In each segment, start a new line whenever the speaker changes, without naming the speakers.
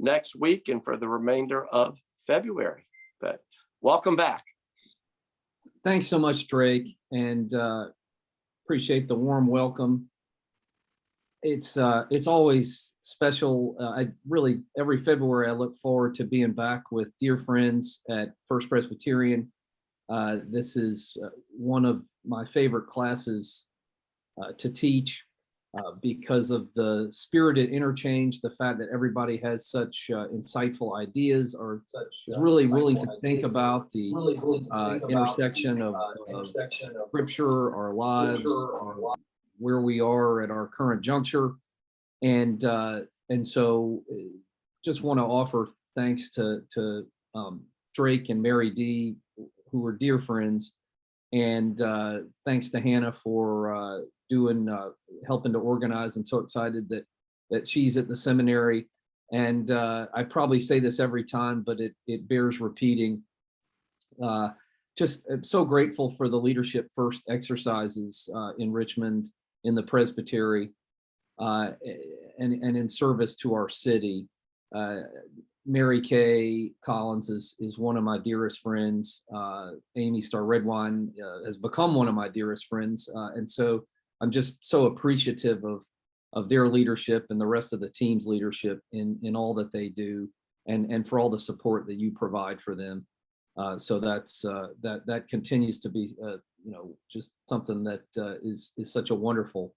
next week and for the remainder of February. But welcome back.
Thanks so much, Drake, and appreciate the warm welcome. It's always special. I really, every February, I look forward to being back with dear friends at First Presbyterian. This is one of my favorite classes to teach because of the spirited interchange, the fact that everybody has such insightful ideas, or is really willing to think about the intersection of Scripture, our lives, where we are at our current juncture. And so just want to offer thanks to Drake and Mary D, who are dear friends, and thanks to Hannah for helping to organize, and so excited that she's at the seminary. And I probably say this every time, but it bears repeating. Just so grateful for the Leadership First exercises in Richmond, in the presbytery, and in service to our city. Mary Kay Collins is one of my dearest friends. Amy Star Redwine has become one of my dearest friends. And so I'm just so appreciative of their leadership and the rest of the team's leadership in all that they do, and for all the support that you provide for them. So that continues to be just something that is such a wonderful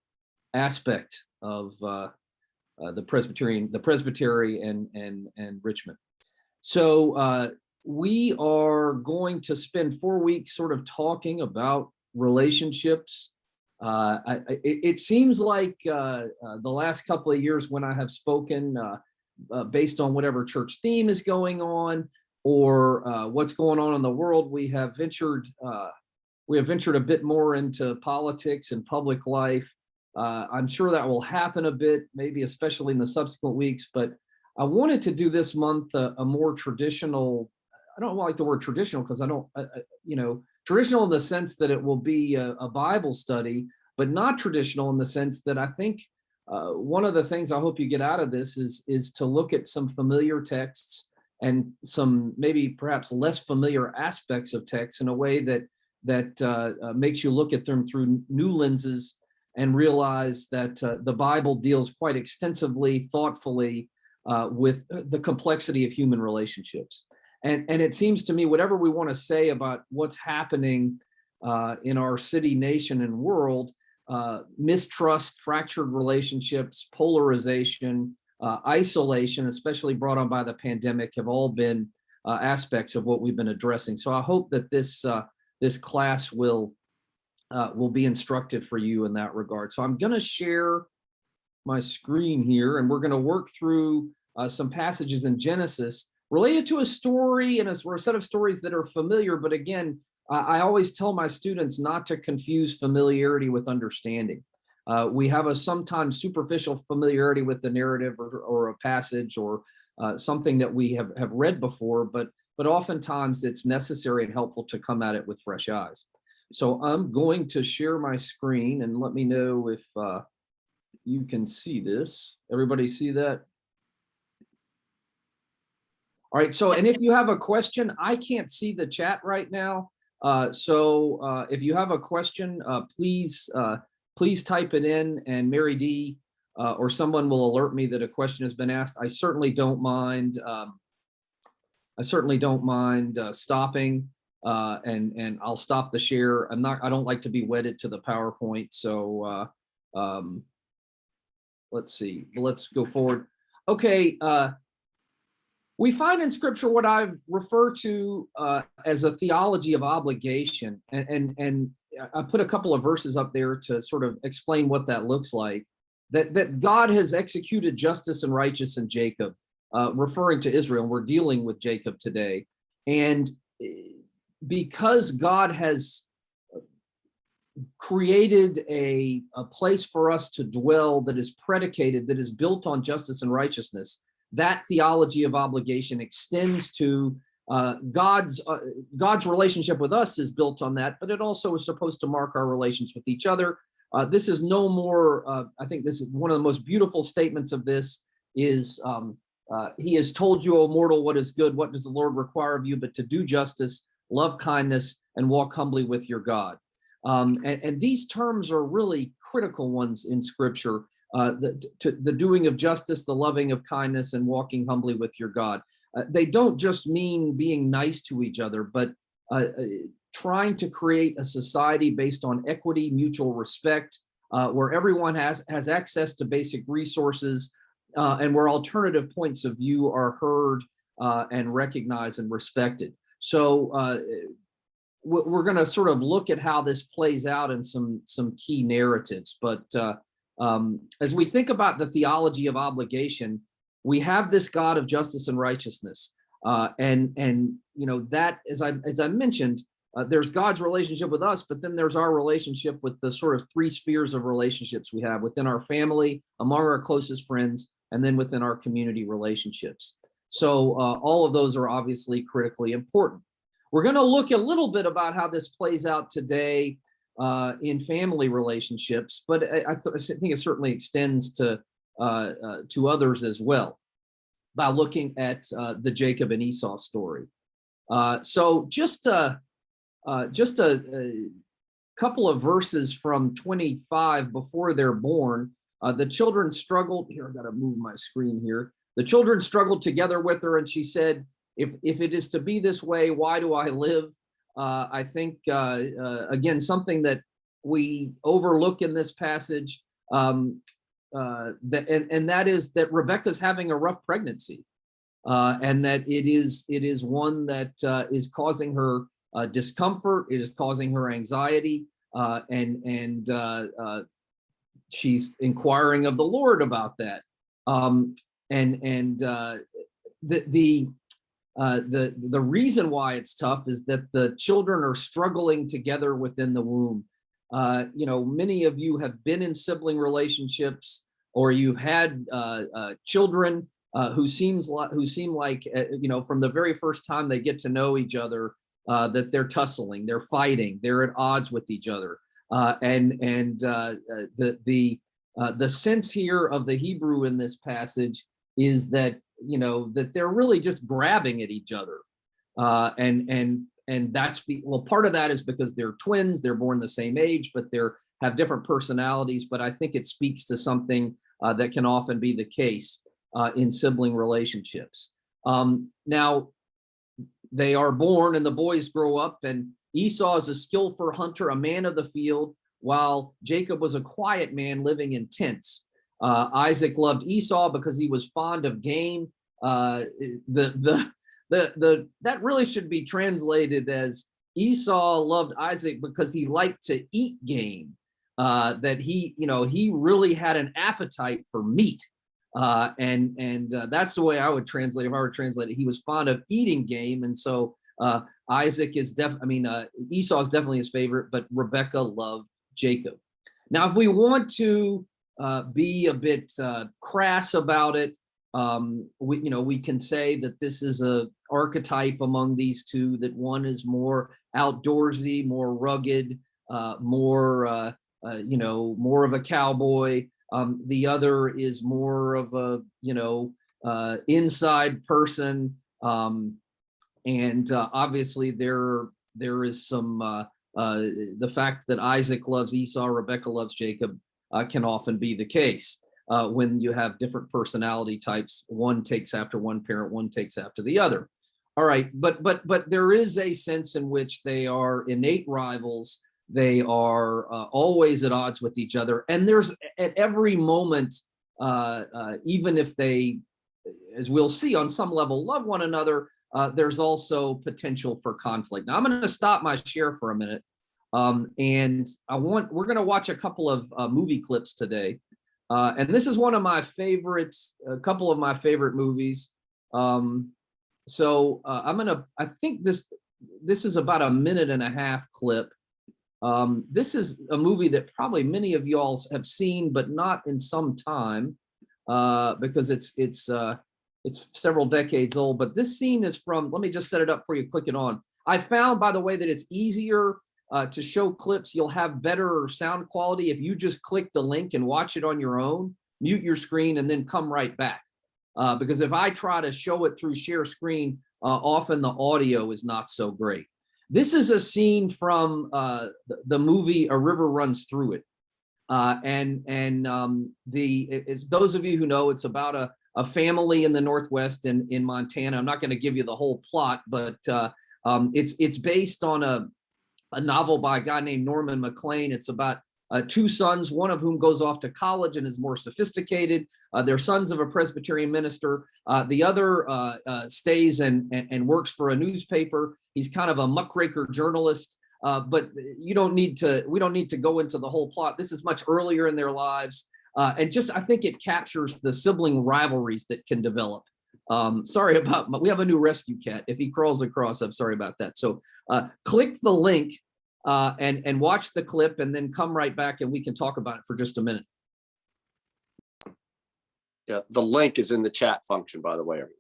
aspect of the presbytery and Richmond. So we are going to spend 4 weeks sort of talking about relationships. It seems like the last couple of years when I have spoken based on whatever church theme is going on, or what's going on in the world, we have ventured a bit more into politics and public life. I'm sure that will happen a bit, maybe especially in the subsequent weeks, but I wanted to do this month a more traditional, I don't like the word traditional because I don't, traditional in the sense that it will be a Bible study, but not traditional in the sense that I think one of the things I hope you get out of this is to look at some familiar texts and some maybe perhaps less familiar aspects of texts in a way that makes you look at them through new lenses and realize that the Bible deals quite extensively, thoughtfully with the complexity of human relationships. And it seems to me, whatever we want to say about what's happening in our city, nation, and world, mistrust, fractured relationships, polarization, isolation, especially brought on by the pandemic, have all been aspects of what we've been addressing. So I hope that this class will be instructive for you in that regard. So I'm going to share my screen here, and we're going to work through some passages in Genesis related to a story and a set of stories that are familiar. But again, I always tell my students not to confuse familiarity with understanding. We have a sometimes superficial familiarity with the narrative or a passage or something that we have read before, but oftentimes it's necessary and helpful to come at it with fresh eyes. So I'm going to share my screen, and let me know if you can see this. Everybody see that? All right, so, and if you have a question, I can't see the chat right now. So if you have a question, please type it in, and Mary D or someone will alert me that a question has been asked. I certainly don't mind. Stopping. And I'll stop the share. I don't like to be wedded to the PowerPoint. So let's see, let's go forward. Okay. We find in Scripture what I refer to as a theology of obligation. And I put a couple of verses up there to sort of explain what that looks like. That God has executed justice and righteousness in Jacob, referring to Israel. We're dealing with Jacob today. And because God has created a place for us to dwell that is predicated, that is built on justice and righteousness, that theology of obligation extends to God's relationship with us is built on that, but it also is supposed to mark our relations with each other. This is no more, I think this is one of the most beautiful statements of this is He has told you, O mortal, what is good. What does the Lord require of you but to do justice, love kindness, and walk humbly with your God? And these terms are really critical ones in Scripture. The doing of justice, the loving of kindness, and walking humbly with your God. They don't just mean being nice to each other, but trying to create a society based on equity, mutual respect, where everyone has access to basic resources, and where alternative points of view are heard and recognized and respected. So we're going to sort of look at how this plays out in some key narratives. But as we think about the theology of obligation, we have this God of justice and righteousness, and you know that, as I mentioned, there's God's relationship with us, but then there's our relationship with the sort of three spheres of relationships we have within our family, among our closest friends, and then within our community relationships. So all of those are obviously critically important. We're going to look a little bit about how this plays out today in family relationships, but I think it certainly extends to others as well by looking at the Jacob and Esau story. So just a couple of verses from 25 before they're born. The children struggled. Here, I've got to move my screen here. The children struggled together with her, and she said, if it is to be this way, why do I live? I think, again, something that we overlook in this passage, and that is that Rebecca's having a rough pregnancy, and that it is one that is causing her discomfort. It is causing her anxiety, and she's inquiring of the Lord about that. The reason why it's tough is that the children are struggling together within the womb. You know, many of you have been in sibling relationships, or you've had children who seem like you know, from the very first time they get to know each other, that they're tussling, they're fighting, they're at odds with each other. The sense here of the Hebrew in this passage is that, you know, that they're really just grabbing at each other, and that's part of that is because they're twins, they're born the same age, but have different personalities. But I think it speaks to something that can often be the case in sibling relationships. Now, they are born and the boys grow up, and Esau is a skillful hunter, a man of the field, while Jacob was a quiet man living in tents. Isaac loved Esau because he was fond of game. That really should be translated as Esau loved Isaac because he liked to eat game. That he really had an appetite for meat. And that's the way I would translate. If I were to translate it, he was fond of eating game, and so Isaac is Esau is definitely his favorite, but Rebecca loved Jacob. Now, if we want to be a bit crass about it, we can say that this is a archetype among these two, that one is more outdoorsy, more rugged, more of a cowboy. The other is more of a inside person, and obviously there is some the fact that Isaac loves Esau, Rebecca loves Jacob, can often be the case when you have different personality types. One takes after one parent, one takes after the other. All right, but there is a sense in which they are innate rivals. They are always at odds with each other, and there's at every moment, even if they, as we'll see, on some level love one another, there's also potential for conflict. Now I'm going to stop my share for a minute, and we're going to watch a couple of movie clips today, and this is one of my favorites, a couple of my favorite movies. So I think this is about a minute and a half clip. This is a movie that probably many of y'all have seen, but not in some time, because it's several decades old. But this scene is from, let me just set it up for you, click it on. I found, by the way, that it's easier to show clips. You'll have better sound quality if you just click the link and watch it on your own, mute your screen, and then come right back. because if I try to show it through share screen, often the audio is not so great. This is a scene from the movie A River Runs Through It. Those of you who know, it's about a family in the Northwest in Montana. I'm not going to give you the whole plot, but it's based on a novel by a guy named Norman MacLean. It's about two sons, one of whom goes off to college and is more sophisticated. They're sons of a Presbyterian minister. The other stays and works for a newspaper. He's kind of a muckraker journalist. But we don't need to go into the whole plot. This is much earlier in their lives. And just, I think it captures the sibling rivalries that can develop. Sorry about, we have a new rescue cat. If he crawls across, I'm sorry about that. So click the link and watch the clip, and then come right back and we can talk about it for just a minute.
Yeah, the link is in the chat function, by the way, everyone.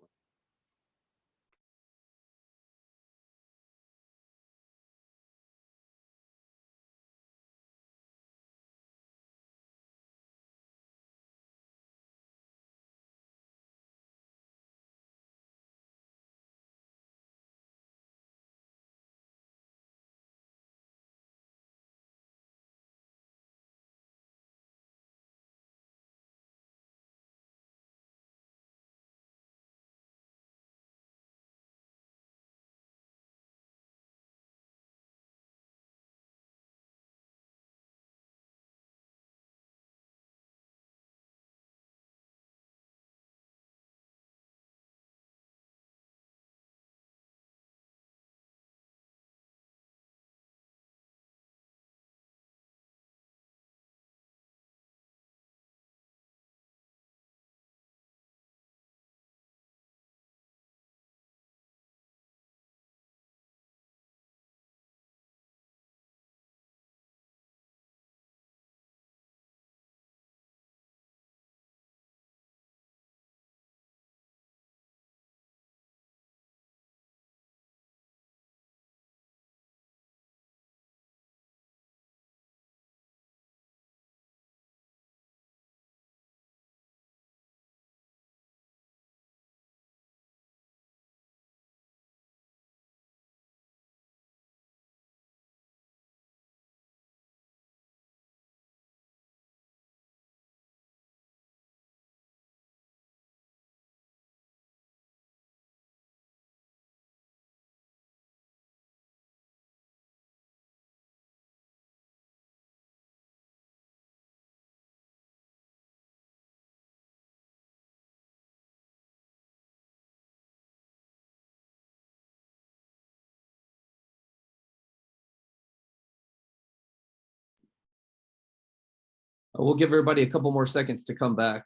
We'll give everybody a couple more seconds to come back.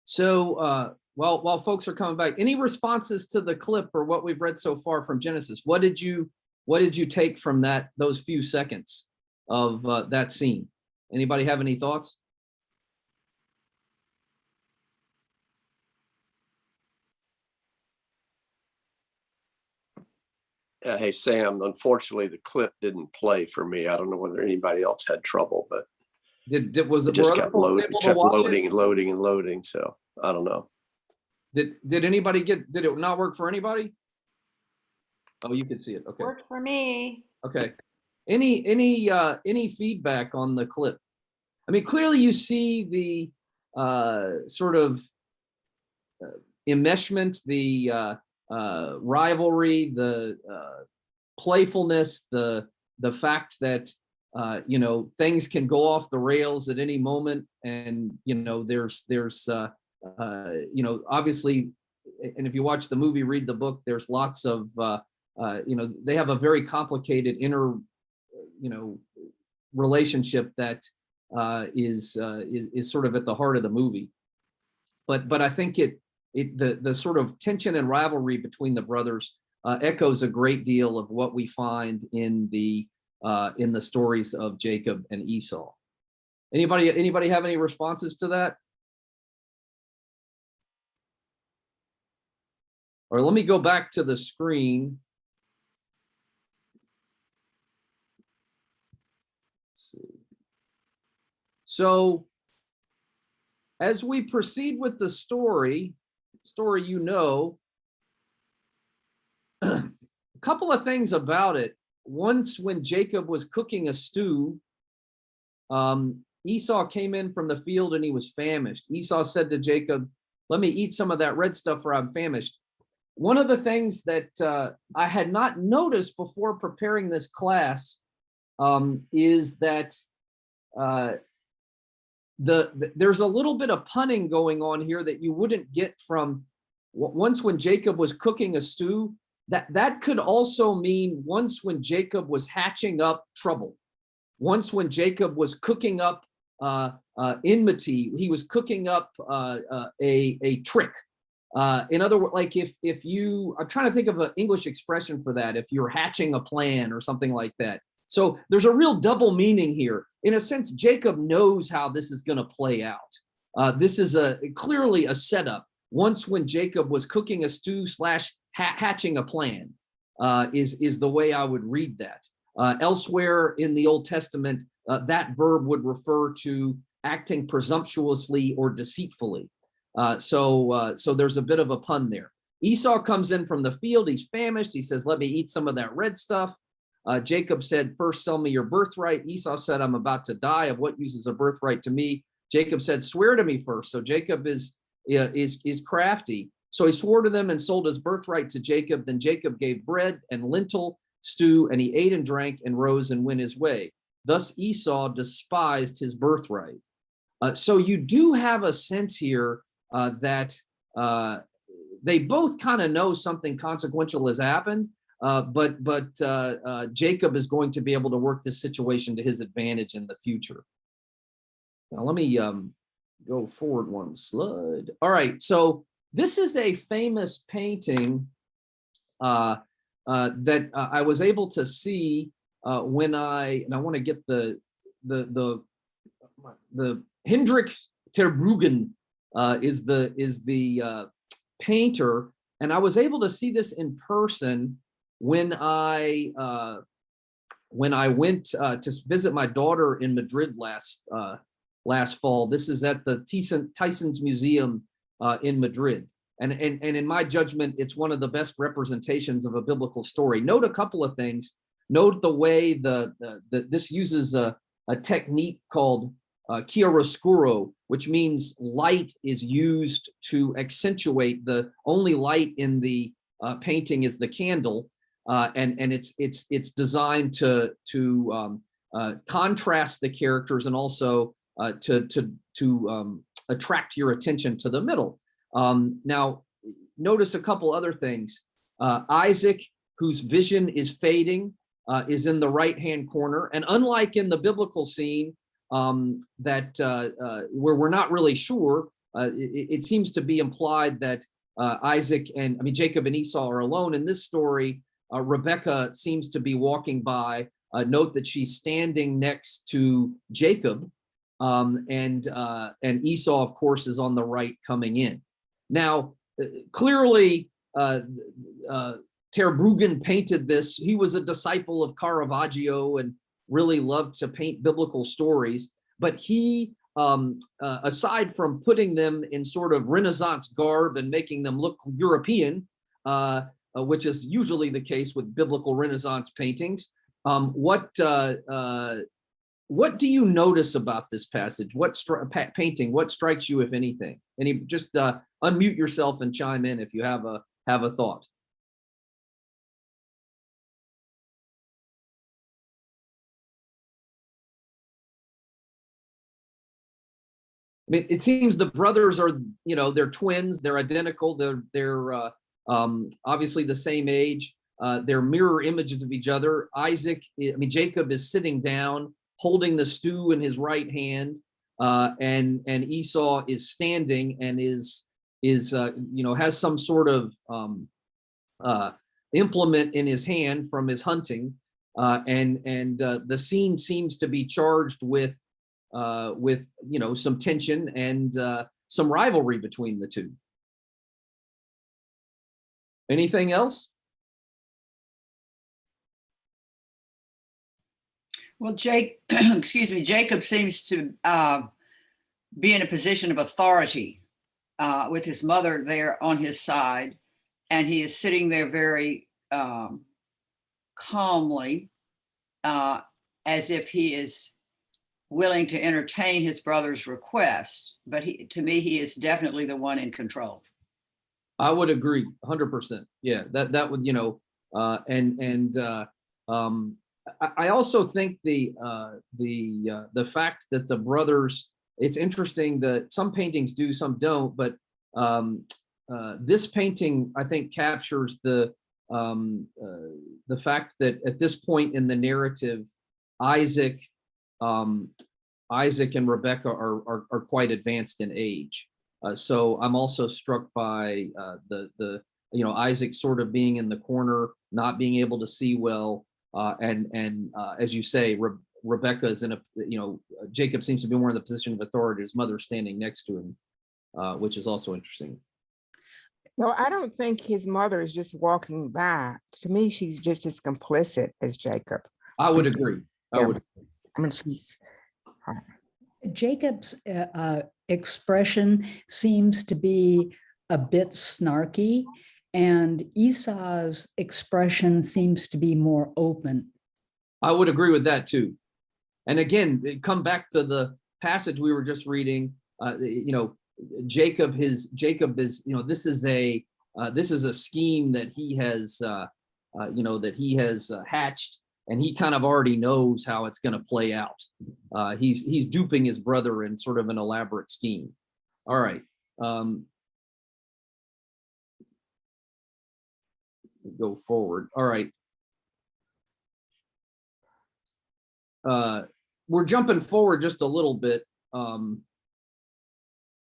So while folks are coming back, any responses to the clip or what we've read so far from Genesis? What did you take from those few seconds of that scene? Anybody have any thoughts?
Hey, Sam, unfortunately, the clip didn't play for me. I don't know whether anybody else had trouble, but
Was
it
it
just
were other
kept
folks
loading,
able to
kept
watch
loading
it?
and loading and loading. So I don't know.
Did anybody did it not work for anybody? Oh, you could see it. Okay.
Worked for me.
Okay. Any feedback on the clip? I mean, clearly you see the sort of enmeshment, the rivalry, the playfulness, the fact that things can go off the rails at any moment, and there's obviously, and if you watch the movie, read the book, there's lots of they have a very complicated inner relationship that is sort of at the heart of the movie. But I think the sort of tension and rivalry between the brothers echoes a great deal of what we find in the stories of Jacob and Esau. Anybody have any responses to that? Or let me go back to the screen. So as we proceed with the story you know, a couple of things about it. Once when Jacob was cooking a stew, Esau came in from the field and he was famished. Esau said to Jacob, let me eat some of that red stuff for I'm famished. One of the things that I had not noticed before preparing this class is that there's a little bit of punning going on here that you wouldn't get from once when Jacob was cooking a stew. That could also mean once when Jacob was hatching up trouble, once when Jacob was cooking up enmity, he was cooking up a trick. In other words, like if you, I'm trying to think of an English expression for that, if you're hatching a plan or something like that. So there's a real double meaning here. In a sense, Jacob knows how this is going to play out. This is clearly a setup. Once when Jacob was cooking a stew / hatching a plan is the way I would read that. Elsewhere in the Old Testament, that verb would refer to acting presumptuously or deceitfully. So there's a bit of a pun there. Esau comes in from the field. He's famished. He says, let me eat some of that red stuff. Jacob said, first sell me your birthright. Esau said, I'm about to die. Of what use is a birthright to me? Jacob said, swear to me first. So Jacob is crafty. So he swore to them and sold his birthright to Jacob. Then Jacob gave bread and lentil stew, and he ate and drank and rose and went his way. Thus Esau despised his birthright. So you do have a sense here that they both kind of know something consequential has happened, but Jacob is going to be able to work this situation to his advantage in the future. Now let me go forward one slide. All right, so this is a famous painting that I was able to see when I want to get the Hendrik Terbruggen is the painter, and I was able to see this in person when I went to visit my daughter in Madrid last fall. This is at the Thyssen Museum in Madrid. And in my judgment, it's one of the best representations of a biblical story. Note a couple of things. Note the way this uses a technique called chiaroscuro, which means light is used to accentuate. The only light in the painting is the candle, and it's designed to contrast the characters and also to attract your attention to the middle. Now, notice a couple other things. Isaac, whose vision is fading, is in the right-hand corner. And unlike in the biblical scene where we're not really sure, it seems to be implied that Jacob and Esau are alone. In this story, Rebecca seems to be walking by. Note that she's standing next to Jacob, and Esau, of course, is on the right coming in. Now, clearly, Terbruggen painted this. He was a disciple of Caravaggio and really loved to paint biblical stories. But he, aside from putting them in sort of Renaissance garb and making them look European, which is usually the case with biblical Renaissance paintings, what do you notice about this passage? Painting? What strikes you, if anything? And just unmute yourself and chime in if you have a thought. I mean, it seems the brothers are, they're twins. They're identical. They're obviously the same age. They're mirror images of each other. Jacob is sitting down, holding the stew in his right hand, and Esau is standing and has some sort of implement in his hand from his hunting, and the scene seems to be charged with some tension and some rivalry between the two. Anything else?
Well, Jake, excuse me, Jacob seems to be in a position of authority with his mother there on his side, and he is sitting there very calmly, as if he is willing to entertain his brother's request. But to me, he is definitely the one in control.
I would agree 100%. Yeah, that would, I also think the fact that the brothers, it's interesting that some paintings do, some don't, but this painting, I think, captures the fact that at this point in the narrative, Isaac and Rebecca are quite advanced in age. So I'm also struck by the Isaac sort of being in the corner, not being able to see well, and as you say, Rebecca is in a, Jacob seems to be more in the position of authority. His mother standing next to him, which is also interesting.
No, I don't think his mother is just walking by. To me, she's just as complicit as Jacob.
I would agree. I would.
I mean, she's.
Jacob's expression seems to be a bit snarky, and Esau's expression seems to be more open.
I would agree with that too. And again, come back to the passage we were just reading. Jacob is, this is a scheme that he has, hatched, and he kind of already knows how it's going to play out. He's duping his brother in sort of an elaborate scheme. All right. Go forward. All right. We're jumping forward just a little bit.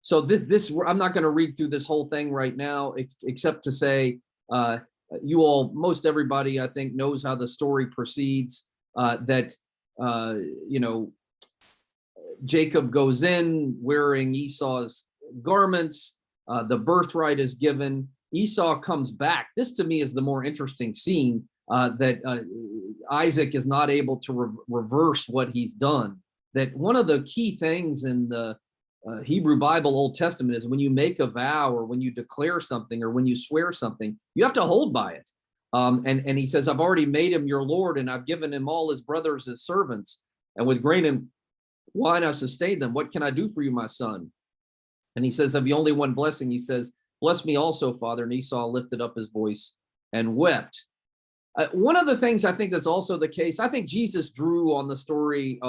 So this I'm not going to read through this whole thing right now, except to say, most everybody, I think, knows how the story proceeds, that Jacob goes in wearing Esau's garments. The birthright is given. Esau comes back. This to me is the more interesting scene, that Isaac is not able to reverse what he's done. That one of the key things in the Hebrew Bible, Old Testament, is when you make a vow or when you declare something or when you swear something, you have to hold by it. And he says, I've already made him your Lord, and I've given him all his brothers as servants, and with grain and wine I sustain them. What can I do for you, my son? And he says, of the only one blessing, he says, bless me also, Father. And Esau lifted up his voice and wept. One of the things I think that's also the case, I think Jesus drew on this story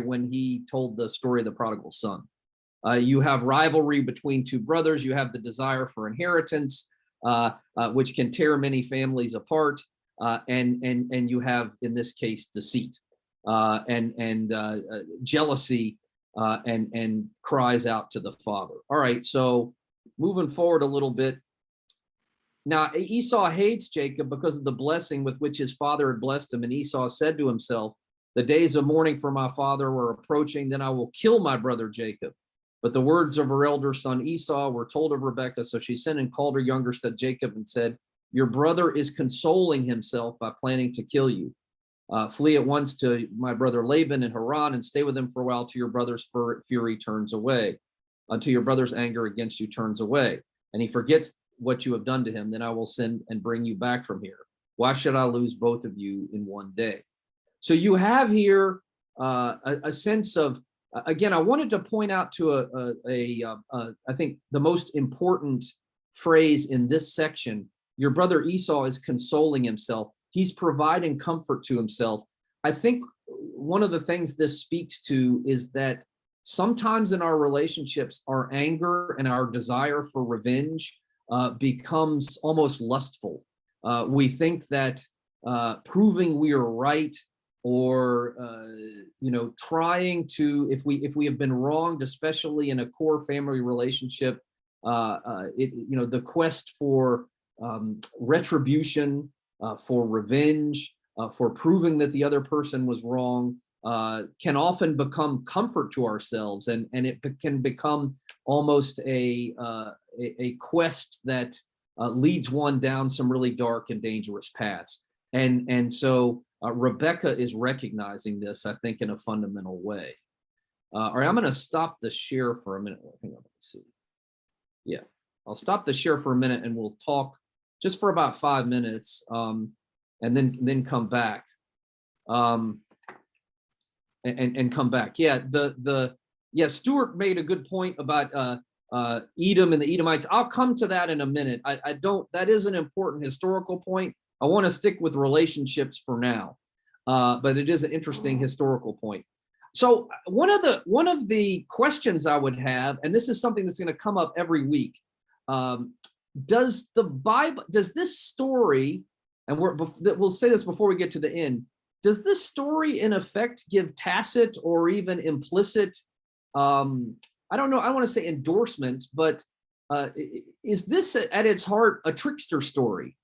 when he told the story of the prodigal son. You have rivalry between two brothers. You have the desire for inheritance, which can tear many families apart, and you have, in this case, deceit and jealousy, and cries out to the father. All right, so moving forward a little bit. Now Esau hates Jacob because of the blessing with which his father had blessed him, and Esau said to himself, "The days of mourning for my father were approaching. Then I will kill my brother Jacob." But the words of her elder son Esau were told of Rebekah, so she sent and called her younger son Jacob and said, "Your brother is consoling himself by planning to kill you. Flee at once to my brother Laban in Haran and stay with him for a while till your brother's fury turns away, until your brother's anger against you turns away. And he forgets what you have done to him, then I will send and bring you back from here. Why should I lose both of you in one day?" So you have here a sense of, again, I wanted to point out to I think the most important phrase in this section. Your brother Esau is consoling himself. He's providing comfort to himself. I think one of the things this speaks to is that sometimes in our relationships, our anger and our desire for revenge becomes almost lustful. We think that proving we are right, or trying to, if we have been wronged, especially in a core family relationship, the quest for retribution, for revenge, for proving that the other person was wrong, can often become comfort to ourselves, and it can become almost a quest that leads one down some really dark and dangerous paths. And so Rebecca is recognizing this, I think, in a fundamental way. All right, I'm going to stop the share for a minute. Hang on, let's see. Yeah, I'll stop the share for a minute and we'll talk just for about 5 minutes, and then come back. And come back. Yeah, Stuart made a good point about Edom and the Edomites. I'll come to that in a minute. That is an important historical point. I want to stick with relationships for now, but it is an interesting historical point. So one of the questions I would have, and this is something that's going to come up every week, does this story, and we'll say this before we get to the end, does this story in effect give tacit or even implicit, I don't know, I want to say endorsement, but is this at its heart a trickster story?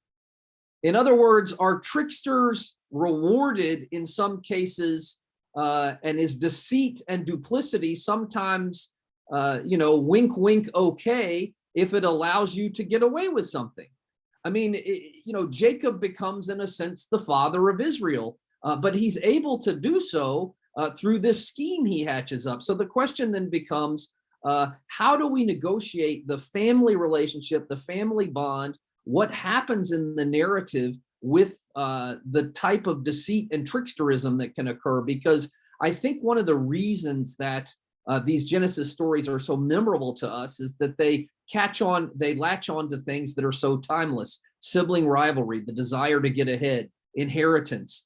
In other words, are tricksters rewarded in some cases, and is deceit and duplicity sometimes, wink, wink, okay, if it allows you to get away with something? I mean, Jacob becomes, in a sense, the father of Israel, but he's able to do so through this scheme he hatches up. So the question then becomes, how do we negotiate the family relationship, the family bond? What happens in the narrative with the type of deceit and tricksterism that can occur? Because I think one of the reasons that these Genesis stories are so memorable to us is that they latch on to things that are so timeless: sibling rivalry, the desire to get ahead, inheritance,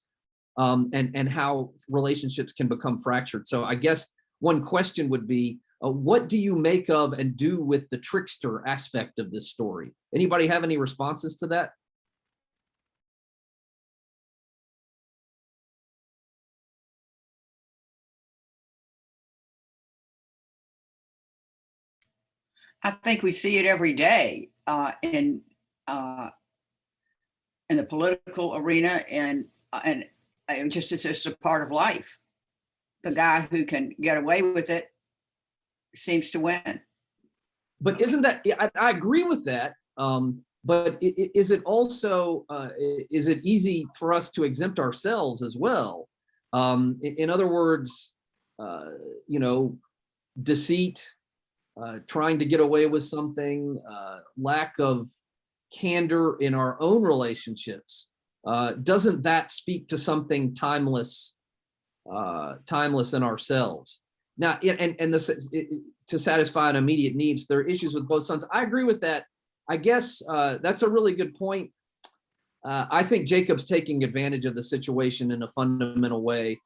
and how relationships can become fractured. So I guess one question would be, what do you make of and do with the trickster aspect of this story? Anybody have any responses to that?
I think we see it every day in the political arena, and it's just a part of life. The guy who can get away with it seems to win.
But isn't that? I agree with that. But is it also is it easy for us to exempt ourselves as well? In other words, deceit, trying to get away with something, lack of candor in our own relationships. Doesn't that speak to something timeless in ourselves? Now, to satisfy an immediate needs, there are issues with both sons. I agree with that. I guess that's a really good point. I think Jacob's taking advantage of the situation in a fundamental way,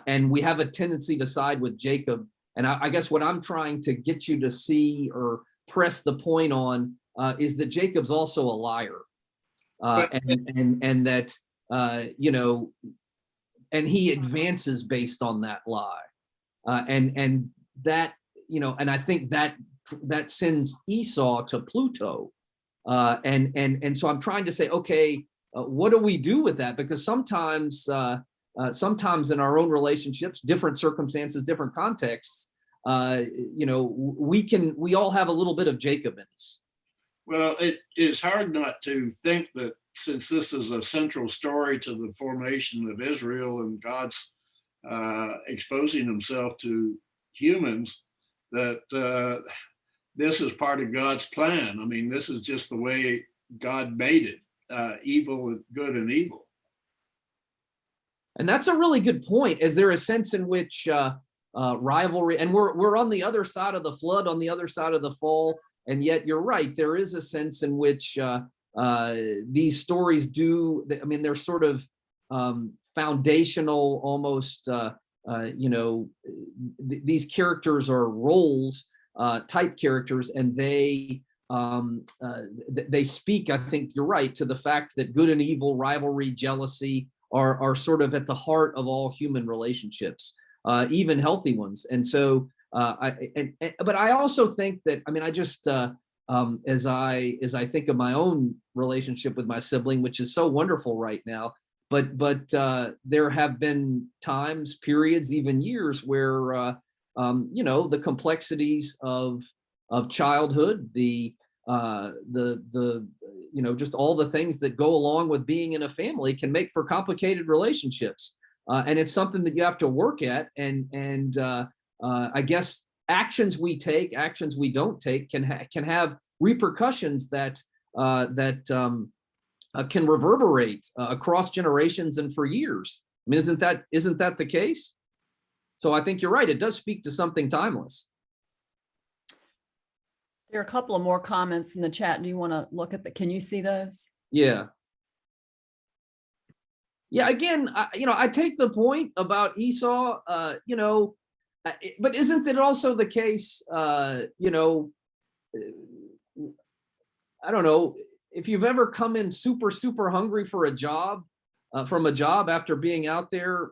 and we have a tendency to side with Jacob. And I guess what I'm trying to get you to see or press the point on is that Jacob's also a liar, and that and he advances based on that lie, and that and I think that sends Esau to Pluto, and so I'm trying to say, okay, what do we do with that? Because sometimes in our own relationships, different circumstances, different contexts, we all have a little bit of Jacob in us.
Well, it is hard not to think that since this is a central story to the formation of Israel and God's exposing himself to humans, that this is part of God's plan. I mean, this is just the way God made it, evil, good and evil.
And that's a really good point. Is there a sense in which rivalry, and we're on the other side of the flood, on the other side of the fall, and yet you're right, there is a sense in which these stories they're sort of foundational, almost, these characters are roles, type characters, and they speak, I think you're right, to the fact that good and evil, rivalry, jealousy are sort of at the heart of all human relationships, even healthy ones. And so, but I also think that, I just, as I think of my own relationship with my sibling, which is so wonderful right now, but there have been times, periods, even years where, the complexities of childhood, the just all the things that go along with being in a family can make for complicated relationships. And it's something that you have to work at. And I guess actions we take, actions we don't take can have repercussions that can reverberate across generations and for years. I mean, isn't that the case? So I think you're right. It does speak to something timeless.
There are a couple of more comments in the chat. Do you want to look at can you see those?
Yeah. Yeah, again, I take the point about Esau, but isn't it also the case, I don't know, if you've ever come in super, super hungry for a job, from a job after being out there,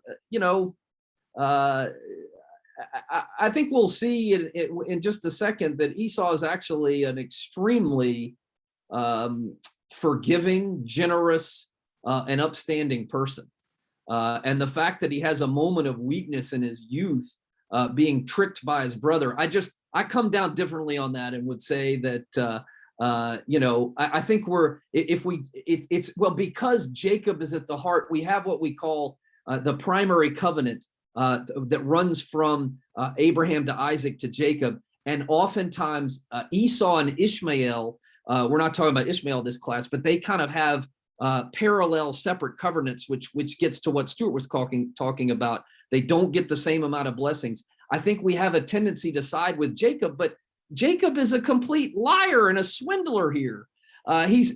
I think we'll see in just a second that Esau is actually an extremely forgiving, generous, an upstanding person. And the fact that he has a moment of weakness in his youth, being tricked by his brother, I come down differently on that and would say that, I think because Jacob is at the heart, we have what we call the primary covenant that runs from Abraham to Isaac to Jacob. And oftentimes Esau and Ishmael, we're not talking about Ishmael this class, but they kind of have parallel separate covenants, which gets to what Stuart was talking about. They don't get the same amount of blessings. I think we have a tendency to side with Jacob, but Jacob is a complete liar and a swindler here. He's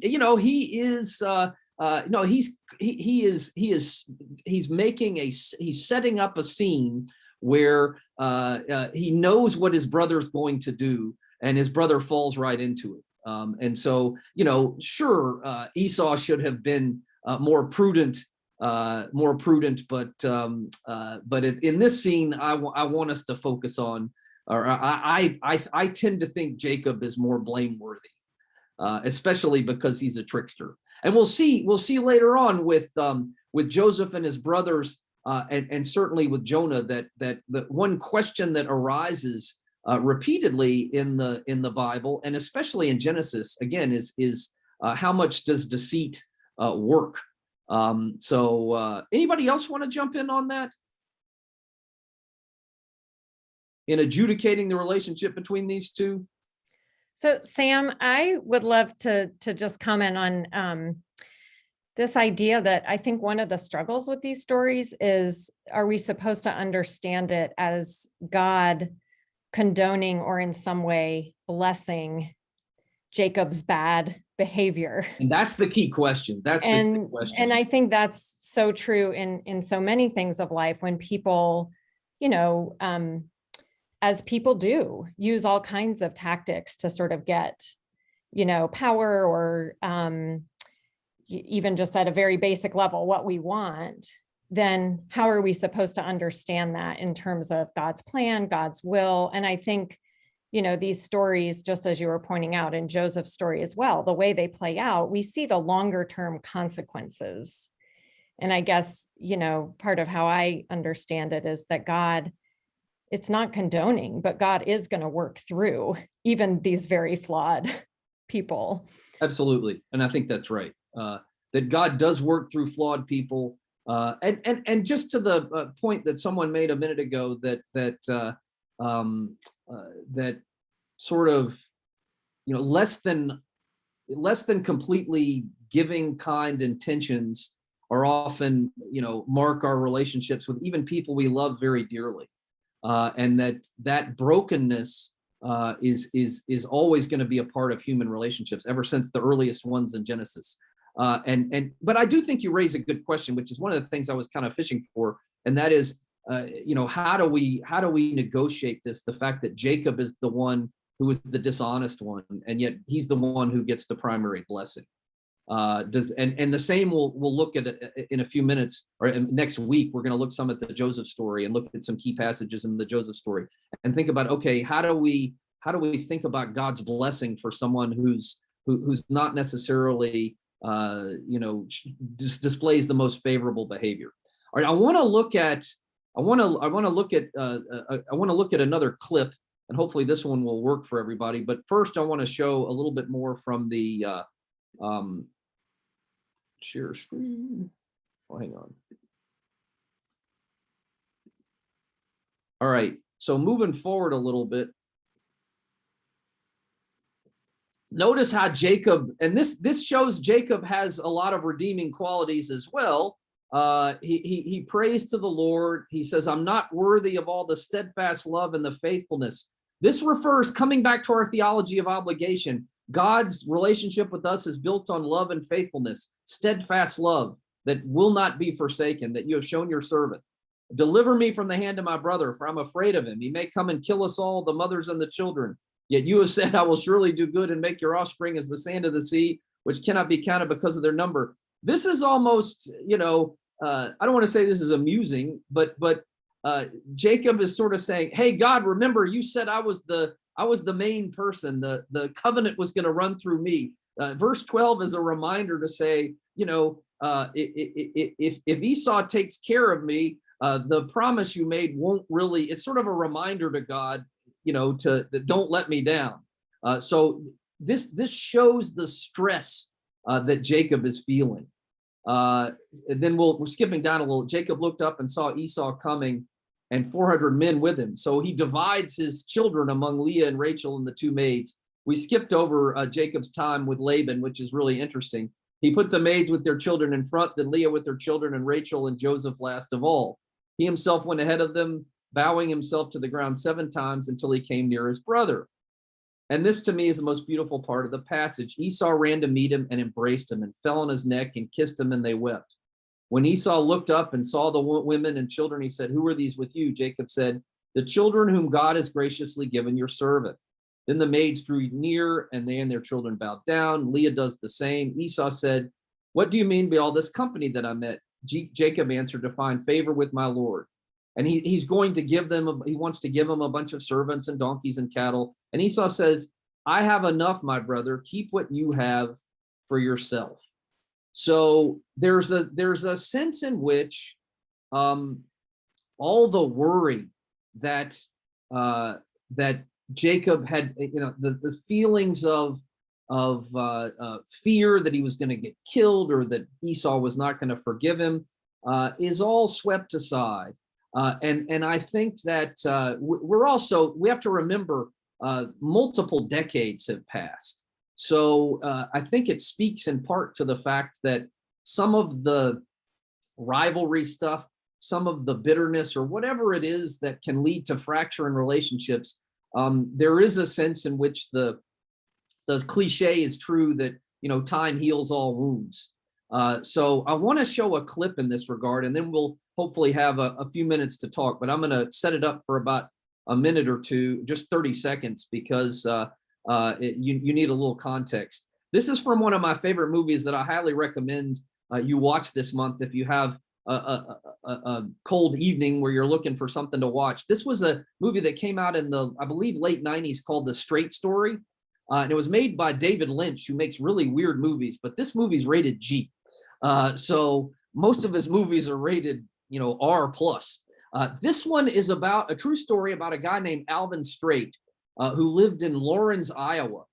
setting up a scene where he knows what his brother's going to do, and his brother falls right into it. And so, Esau should have been more prudent, but in this scene, I want us to focus on, or I tend to think Jacob is more blameworthy, especially because he's a trickster. And we'll see later on with Joseph and his brothers, and certainly with Jonah, that the one question that arises repeatedly in the Bible, and especially in Genesis, again, is how much does deceit work? So anybody else want to jump in on that? In adjudicating the relationship between these two?
So Sam, I would love to just comment on this idea that I think one of the struggles with these stories is, are we supposed to understand it as God condoning or in some way blessing Jacob's bad behavior?
And that's the key question. The key question.
And I think that's so true in so many things of life, when people, as people do, use all kinds of tactics to sort of get, power, or even just at a very basic level, what we want. Then how are we supposed to understand that in terms of God's plan, God's will? And I think, these stories, just as you were pointing out in Joseph's story as well, the way they play out, we see the longer term consequences. And I guess, part of how I understand it is that God, it's not condoning, but God is going to work through even these very flawed people. Absolutely. And I think that's right. That God does work through flawed people. And just to the point that someone made a minute ago, that sort of, less than completely giving kind intentions are often, mark our relationships with even people we love very dearly. And that brokenness is always going to be a part of human relationships ever since the earliest ones in Genesis. But I do think you raise a good question, which is one of the things I was kind of fishing for, and that is, how do we negotiate this? The fact that Jacob is the one who is the dishonest one, and yet he's the one who gets the primary blessing. And the same we'll look at in a few minutes, or next week. We're going to look some at the Joseph story and look at some key passages in the Joseph story and think about, okay, how do we think about God's blessing for someone who's not necessarily displays the most favorable behavior. All right, I want to look at another clip and hopefully this one will work for everybody. But first, I want to show a little bit more from the share screen. Oh, hang on. All right, so moving forward a little bit. Notice how Jacob, and this shows Jacob has a lot of redeeming qualities as well. He prays to the Lord. He says, I'm not worthy of all the steadfast love and the faithfulness. This refers, coming back to our theology of obligation, God's relationship with us is built on love and faithfulness, steadfast love that will not be forsaken, that you have shown your servant. Deliver me from the hand of my brother, for I'm afraid of him. He may come and kill us all, the mothers and the children. Yet you have said, I will surely do good and make your offspring as the sand of the sea, which cannot be counted because of their number. This is almost, I don't want to say this is amusing, but Jacob is sort of saying, hey, God, remember you said I was the main person. The covenant was going to run through me. Verse 12 is a reminder to say, if Esau takes care of me, the promise you made won't really, it's sort of a reminder to God, to don't let me down. So this shows the stress that Jacob is feeling. And then we're skipping down a little. Jacob looked up and saw Esau coming and 400 men with him. So he divides his children among Leah and Rachel and the two maids. We skipped over Jacob's time with Laban, which is really interesting. He put the maids with their children in front, then Leah with their children, and Rachel and Joseph last of all. He himself went ahead of them, bowing himself to the ground 7 times until he came near his brother. And this to me is the most beautiful part of the passage. Esau ran to meet him and embraced him and fell on his neck and kissed him, and they wept. When Esau looked up and saw the women and children, he said, who are these with you? Jacob said, the children whom God has graciously given your servant. Then the maids drew near, and they and their children bowed down. Leah does the same. Esau said, what do you mean by all this company that I met? Jacob answered, to find favor with my Lord. And he's going to give them, he wants to give them a bunch of servants and donkeys and cattle. And Esau says, I have enough, my brother. Keep what you have for yourself. So there's a sense in which all the worry that Jacob had, the feelings of fear that he was going to get killed or that Esau was not going to forgive him is all swept aside. And I think that we have to remember multiple decades have passed. So I think it speaks in part to the fact that some of the rivalry stuff, some of the bitterness or whatever it is that can lead to fracture in relationships, there is a sense in which the cliche is true that, time heals all wounds. So I want to show a clip in this regard, and then we'll hopefully have a few minutes to talk, but I'm going to set it up for about a minute or two, just 30 seconds, because you need a little context. This is from one of my favorite movies that I highly recommend you watch this month if you have a cold evening where you're looking for something to watch. This was a movie that came out in the, I believe, late 90s called The Straight Story. And it was made by David Lynch, who makes really weird movies, but this movie's rated G. So most of his movies are rated, R+. This one is about a true story about a guy named Alvin Straight, who lived in Lawrence, Iowa.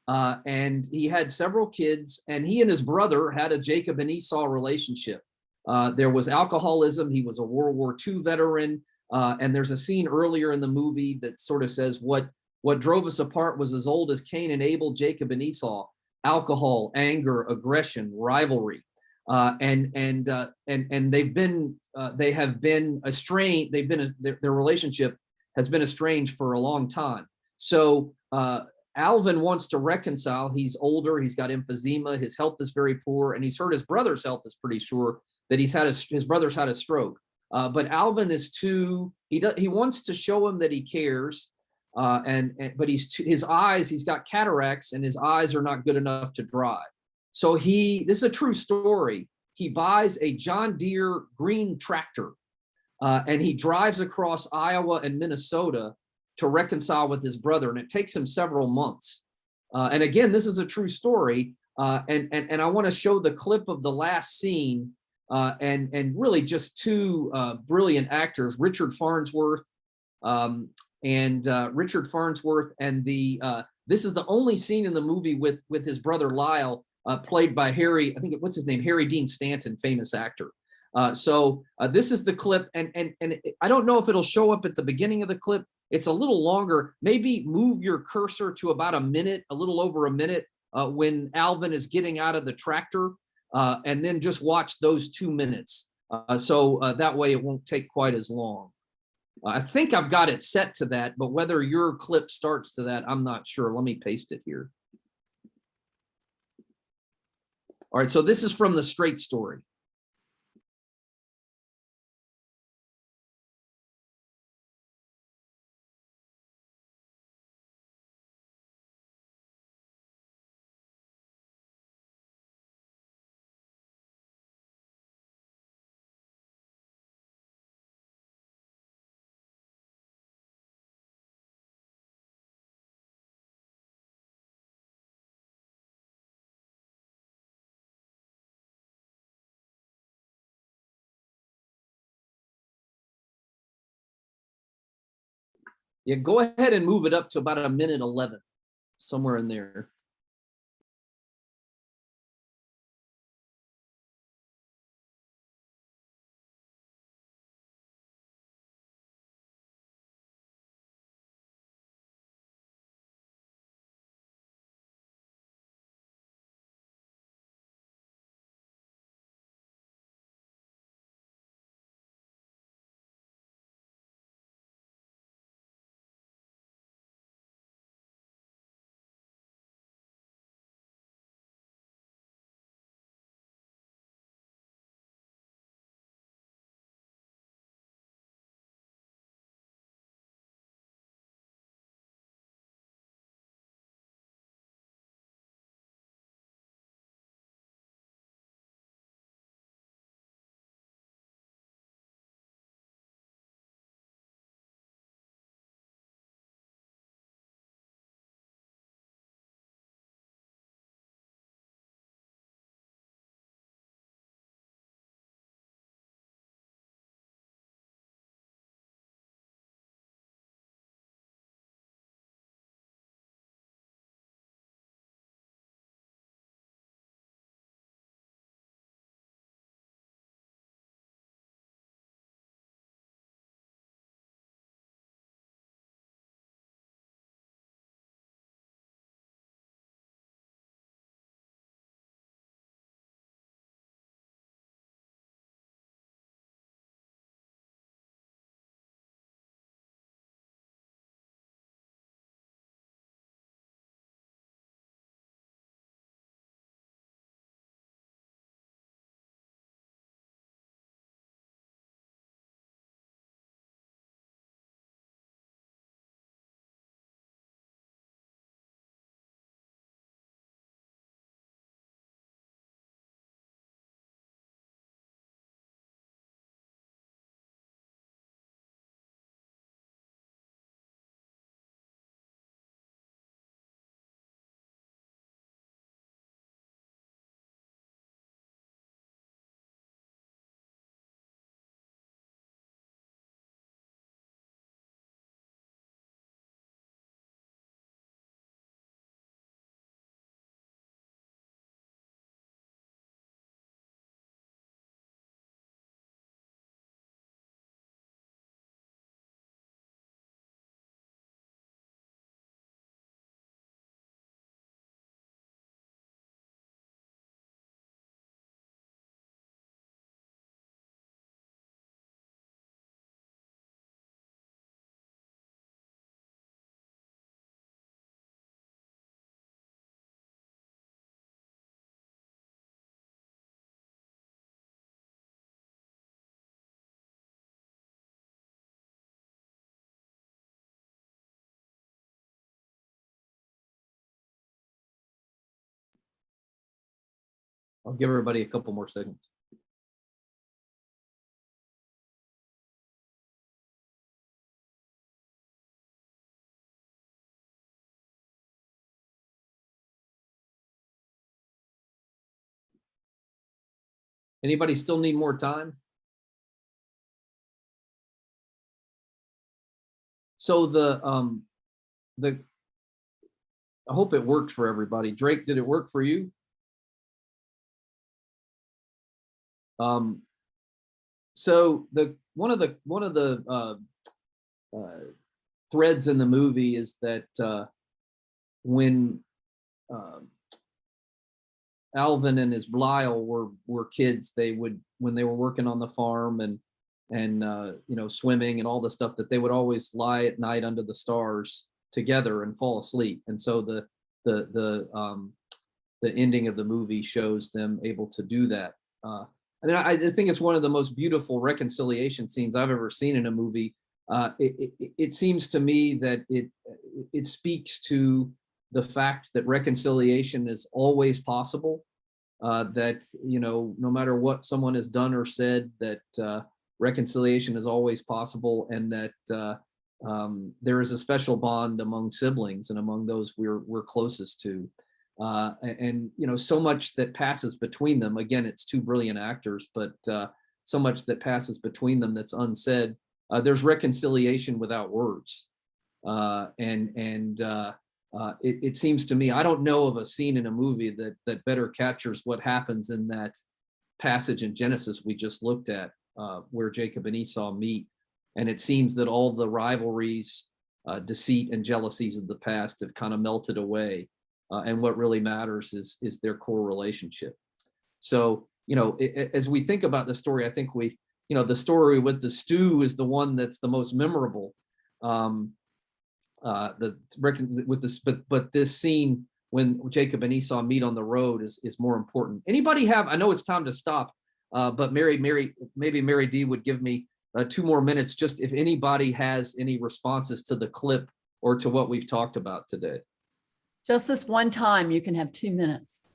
And he had several kids, and he and his brother had a Jacob and Esau relationship. There was alcoholism. He was a World War II veteran. And there's a scene earlier in the movie that sort of says what drove us apart was as old as Cain and Abel, Jacob and Esau: alcohol, anger, aggression, rivalry. And they have been estranged. Their relationship has been estranged for a long time. So Alvin wants to reconcile. He's older. He's got emphysema. His health is very poor, and he's heard his brother's health is pretty sure that his brother's had a stroke. But Alvin is he wants to show him that he cares. But his eyes, he's got cataracts, and his eyes are not good enough to drive. So this is a true story. He buys a John Deere green tractor, and he drives across Iowa and Minnesota to reconcile with his brother. And it takes him several months. And again, this is a true story. And I want to show the clip of the last scene, and really just two brilliant actors, Richard Farnsworth, and Richard Farnsworth, and this is the only scene in the movie with his brother Lyle, played by Harry. I think what's his name? Harry Dean Stanton, famous actor. So this is the clip, and I don't know if it'll show up at the beginning of the clip. It's a little longer. Maybe move your cursor to about a minute, a little over a minute, when Alvin is getting out of the tractor, and then just watch those 2 minutes. So that way it won't take quite as long. I think I've got it set to that, but whether your clip starts to that, I'm not sure. Let me paste it here. All right, so this is from The Straight Story. Yeah, go ahead and move it up to about a minute 11, somewhere in there. I'll give everybody a couple more seconds. Anybody still need more time? So I hope it worked for everybody. Drake, did it work for you? So one of the threads in the movie is that when Alvin and his Blyle were kids, when they were working on the farm and swimming and all the stuff, that they would always lie at night under the stars together and fall asleep. And so the ending of the movie shows them able to do that. I think it's one of the most beautiful reconciliation scenes I've ever seen in a movie. It seems to me that it speaks to the fact that reconciliation is always possible. That no matter what someone has done or said, that reconciliation is always possible, and that there is a special bond among siblings and among those we're closest to. And so much that passes between them. Again, it's two brilliant actors, but so much that passes between them that's unsaid. There's reconciliation without words, it seems to me, I don't know of a scene in a movie that better captures what happens in that passage in Genesis we just looked at, where Jacob and Esau meet, and it seems that all the rivalries, deceit, and jealousies of the past have kind of melted away. And what really matters is their core relationship. So, as we think about the story, I think the story with the stew is the one that's the most memorable. But this scene when Jacob and Esau meet on the road is more important. Anybody have? I know it's time to stop, but maybe Mary D would give me 2 more minutes, just if anybody has any responses to the clip or to what we've talked about today.
Just this one time, you can have 2 minutes.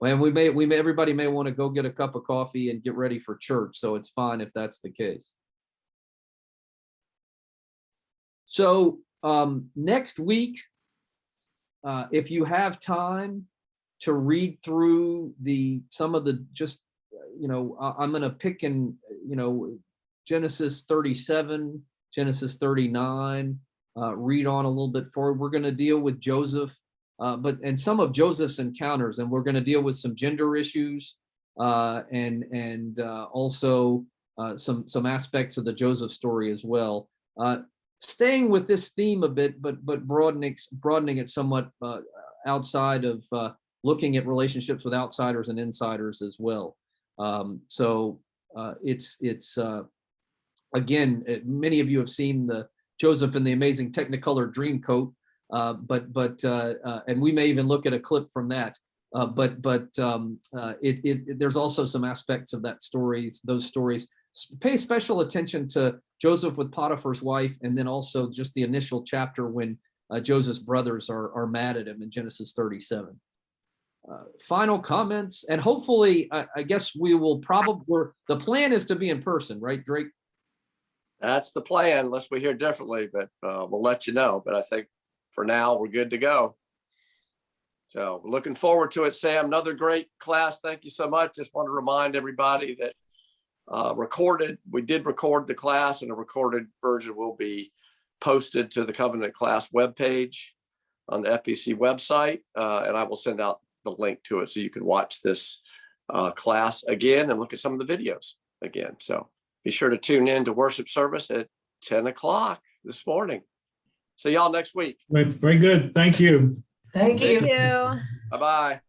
And everybody may want to go get a cup of coffee and get ready for church, so it's fine if that's the case. So next week, if you have time to read through some of the I'm going to pick in Genesis 37. Genesis 39, read on a little bit forward. We're going to deal with Joseph, and some of Joseph's encounters, and we're going to deal with some gender issues, and also some aspects of the Joseph story as well. Staying with this theme a bit, but broadening it somewhat outside of looking at relationships with outsiders and insiders as well. It's again, many of you have seen the Joseph and the Amazing Technicolor Dreamcoat, and we may even look at a clip from that. There's also some aspects of those stories. Pay special attention to Joseph with Potiphar's wife, and then also just the initial chapter when Joseph's brothers are mad at him in Genesis 37. Final comments, and hopefully, I guess we will the plan is to be in person, right, Drake?
That's the plan, unless we hear differently, but we'll let you know. But I think for now, we're good to go. So we're looking forward to it, Sam. Another great class. Thank you so much. Just want to remind everybody that we did record the class, and a recorded version will be posted to the Covenant Class webpage on the FPC website. And I will send out the link to it so you can watch this class again and look at some of the videos again. So be sure to tune in to worship service at 10 o'clock this morning. See y'all next week.
Very good. Thank you.
Thank you.
Bye-bye.